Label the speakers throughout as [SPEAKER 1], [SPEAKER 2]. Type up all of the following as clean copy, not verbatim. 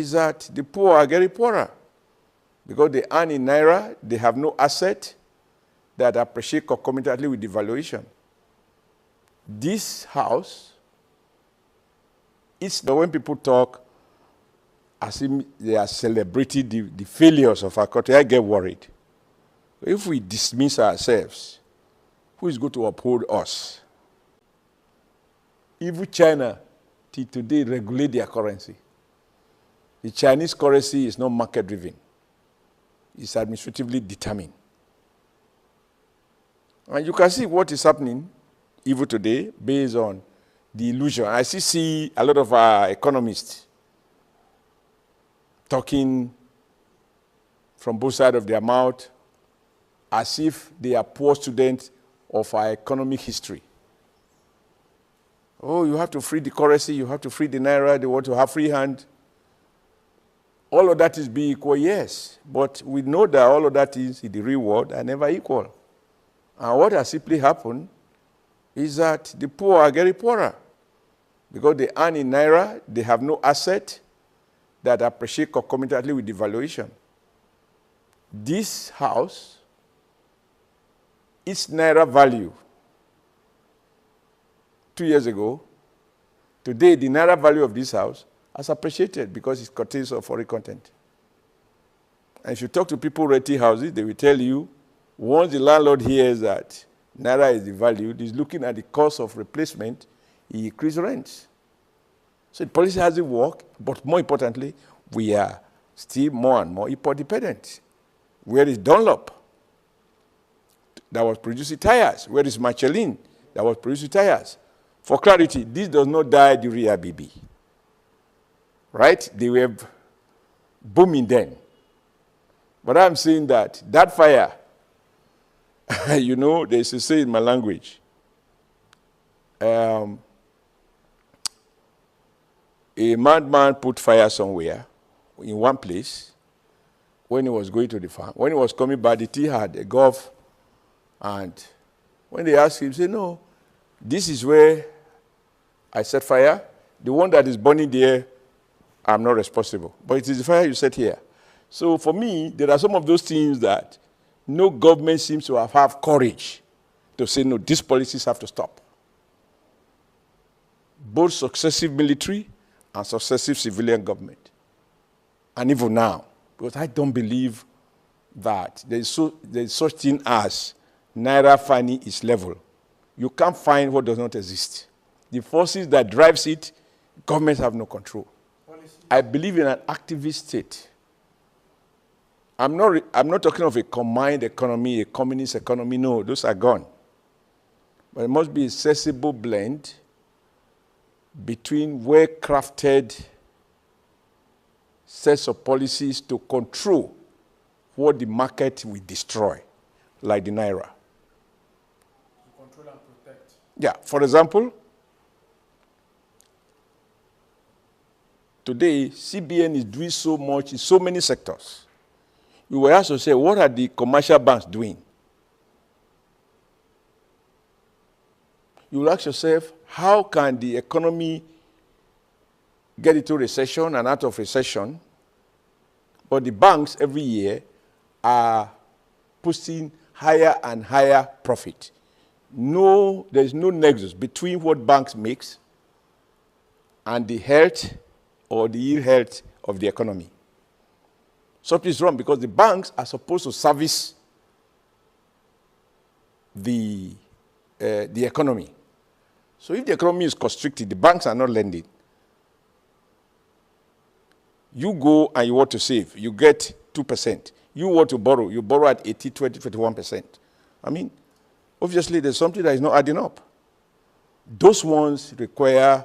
[SPEAKER 1] is that the poor are getting poorer because they earn in naira, they have no asset that appreciate concomitantly with devaluation. This house, it's when people talk as if they are celebrating the failures of our country, I get worried. If we dismiss ourselves, who is going to uphold us? Even China, till today, regulate their currency. The Chinese currency is not market-driven. It's administratively determined. And you can see what is happening even today based on the illusion. I still see a lot of our economists talking from both sides of their mouth as if they are poor students of our economic history. Oh, you have to free the currency, you have to free the naira, they want to have free hand. All of that is being equal, yes. But we know that all of that is in the real world are never equal. And what has simply happened is that the poor are getting poorer because they earn in naira, they have no asset that appreciate concomitantly with devaluation. This house, its naira value 2 years ago, today the naira value of this house has appreciated because it contains of foreign content. And if you talk to people renting houses, they will tell you, once the landlord hears that naira is devalued, he's looking at the cost of replacement, he increases rents. So the policy hasn't worked, but more importantly, we are still more and more import dependent. Where is Dunlop that was producing tires? Where is Michelin that was producing tires? For clarity, this does not die during ABB. Right? They were booming then. But I'm saying that fire, you know, there's a say in my language. A madman put fire somewhere in one place when he was going to the farm. When he was coming back, the tea had a gulf. And when they asked him, he said, no, this is where I set fire. The one that is burning there, I'm not responsible. But it is the fire you set here. So for me, there are some of those things that no government seems to have courage to say, no, these policies have to stop. Both successive military and successive civilian government. And even now, because I don't believe that there is such thing as naira finding its level. You can't find what does not exist. The forces that drives it, governments have no control. I believe in an activist state. I'm not talking of a combined economy, a communist economy. No, those are gone. But it must be a sensible blend between well-crafted sets of policies to control what the market will destroy, like the naira. To
[SPEAKER 2] control and protect.
[SPEAKER 1] Yeah, for example, today, CBN is doing so much in so many sectors. You will also say, what are the commercial banks doing? You will ask yourself, how can the economy get into recession and out of recession, but the banks every year are posting higher and higher profit? No, there is no nexus between what banks make and the health or the ill health of the economy. Something is wrong because the banks are supposed to service the economy. So if the economy is constricted, the banks are not lending. You go and you want to save, you get 2%. You want to borrow, you borrow at 80, 20, 21%. I mean, obviously there's something that is not adding up. Those ones require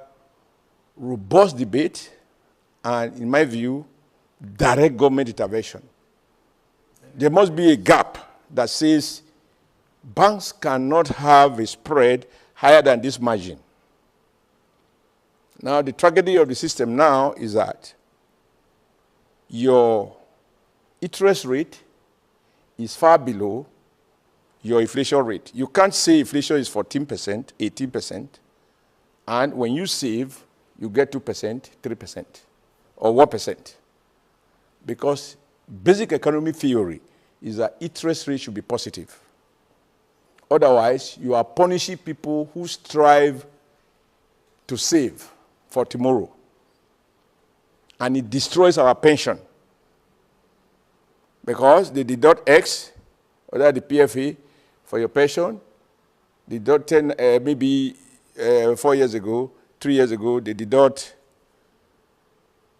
[SPEAKER 1] robust debate and, in my view, direct government intervention. There must be a gap that says banks cannot have a spread higher than this margin. Now, the tragedy of the system now is that your interest rate is far below your inflation rate. You can't say inflation is 14%, 18%, and when you save, you get 2%, 3%, or 1%. Because basic economic theory is that interest rate should be positive. Otherwise, you are punishing people who strive to save for tomorrow. And it destroys our pension. Because they deduct X, or the PFA, for your pension. They deduct 10, maybe 4 years ago, 3 years ago, they deduct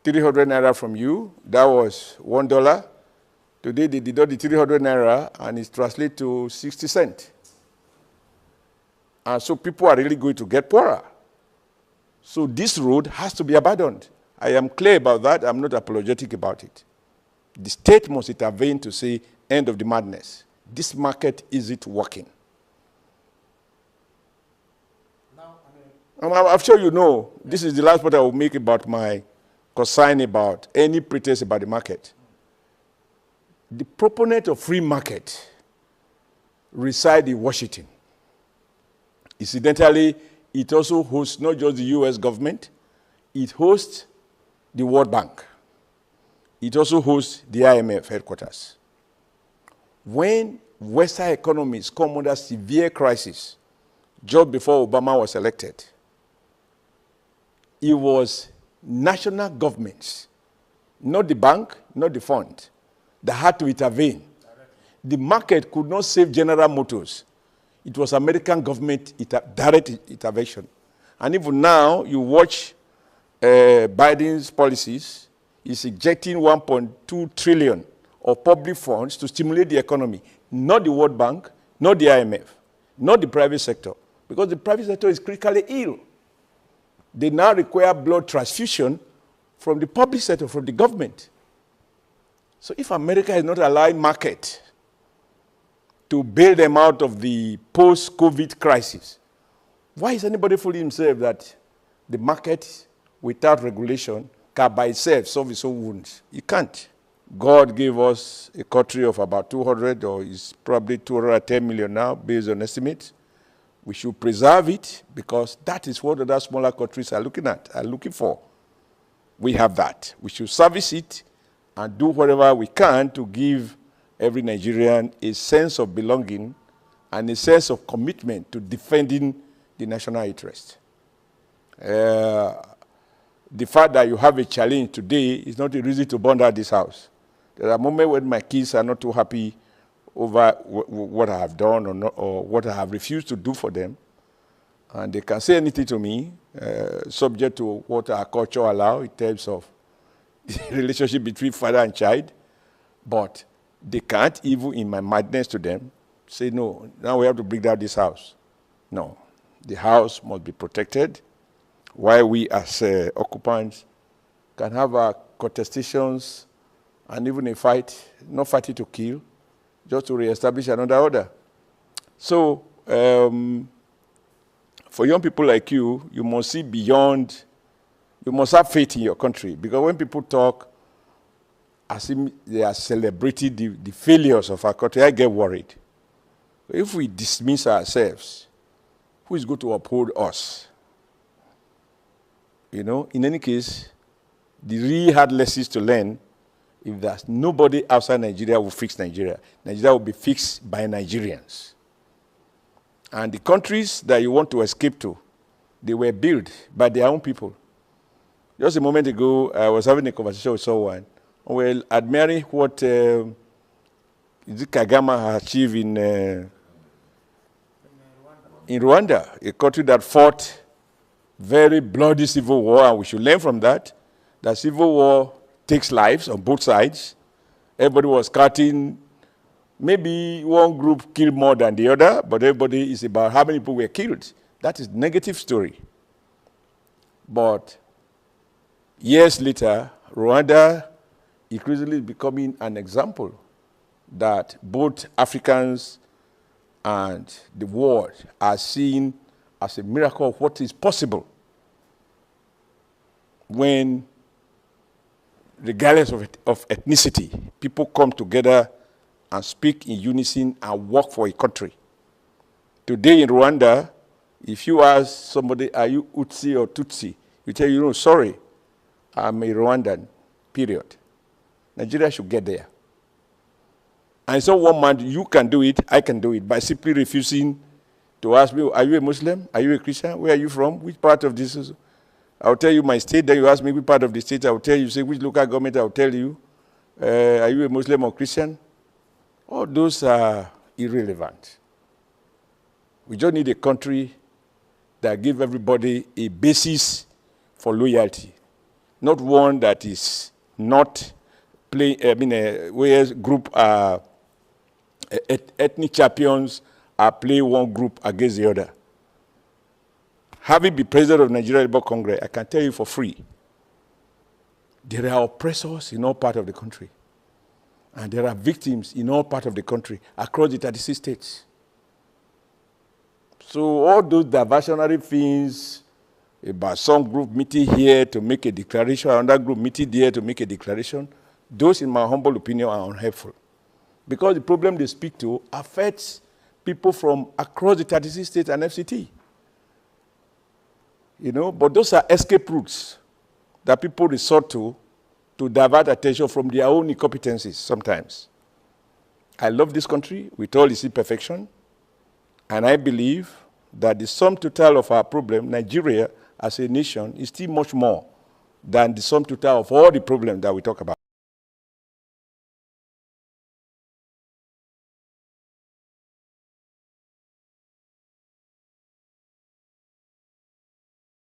[SPEAKER 1] 300 naira from you. That was $1. Today, they deduct the 300 naira, and it's translated to 60 cents. And so people are really going to get poorer. So this road has to be abandoned. I am clear about that. I'm not apologetic about it. The state must intervene to say, end of the madness. This market isn't working.
[SPEAKER 2] Now,
[SPEAKER 1] I'm sure you know, this is the last point I will make about my concern about any pretense about the market. The proponent of free market reside in Washington. Incidentally, it also hosts not just the US government, it hosts the World Bank. It also hosts the IMF headquarters. When Western economies come under severe crisis, just before Obama was elected, it was national governments, not the bank, not the fund, that had to intervene. The market could not save General Motors. It was American government direct intervention. And even now, you watch Biden's policies, he's injecting 1.2 trillion of public funds to stimulate the economy, not the World Bank, not the IMF, not the private sector, because the private sector is critically ill. They now require blood transfusion from the public sector, from the government. So if America is not allowing market to bail them out of the post-COVID crisis, why is anybody fooling himself that the market without regulation can by itself solve its own wounds? You can't. God gave us a country of about 200, or is probably 210 million now, based on estimates. We should preserve it because that is what other smaller countries are looking for. We have that. We should service it and do whatever we can to give every Nigerian a sense of belonging and a sense of commitment to defending the national interest. The fact that you have a challenge today is not a reason to burn down this house. There are moments when my kids are not too happy over what I have done or what I have refused to do for them. And they can say anything to me, subject to what our culture allows in terms of the relationship between father and child. But they can't, even in my madness to them, say, no, now we have to bring down this house. No, the house must be protected, while we as occupants can have our contestations and even a fight, not fighting to kill, just to reestablish another order. So, for young people like you, you must see beyond, you must have faith in your country. Because when people talk as if they are celebrating the failures of our country, I get worried. If we dismiss ourselves, who is going to uphold us? You know, in any case, the really hard lessons to learn, if there's nobody outside Nigeria will fix Nigeria. Nigeria will be fixed by Nigerians. And the countries that you want to escape to, they were built by their own people. Just a moment ago, I was having a conversation with someone, well, admiring what Kagame has achieved in Rwanda, a country that fought very bloody civil war, and we should learn from that. That civil war takes lives on both sides. Everybody was cutting. Maybe one group killed more than the other, but everybody is about how many people were killed. That is a negative story. But years later, Rwanda increasingly is becoming an example that both Africans and the world are seen as a miracle of what is possible when, regardless of ethnicity, people come together and speak in unison and work for a country. Today in Rwanda, if you ask somebody, are you Utsi or Tutsi? You tell you, no, sorry, I'm a Rwandan, period. Nigeria should get there. And so one man, you can do it, I can do it, by simply refusing to ask me, are you a Muslim? Are you a Christian? Where are you from? Which part of this is? I'll tell you my state, then you ask me which part of the state, I'll tell you, say which local government, I'll tell you. Are you a Muslim or Christian? All those are irrelevant. We just need a country that gives everybody a basis for loyalty, not one that is not playing, where group are ethnic champions are playing one group against the other. Having been president of Nigeria Labour Congress, I can tell you for free, there are oppressors in all parts of the country. And there are victims in all parts of the country, across the 36 states. So all those diversionary things about some group meeting here to make a declaration, another group meeting there to make a declaration, those, in my humble opinion, are unhelpful. Because the problem they speak to affects people from across the 36 states and FCT. You know, but those are escape routes that people resort to divert attention from their own incompetencies sometimes. I love this country with all its imperfection, and I believe that the sum total of our problem, Nigeria as a nation, is still much more than the sum total of all the problems that we talk about.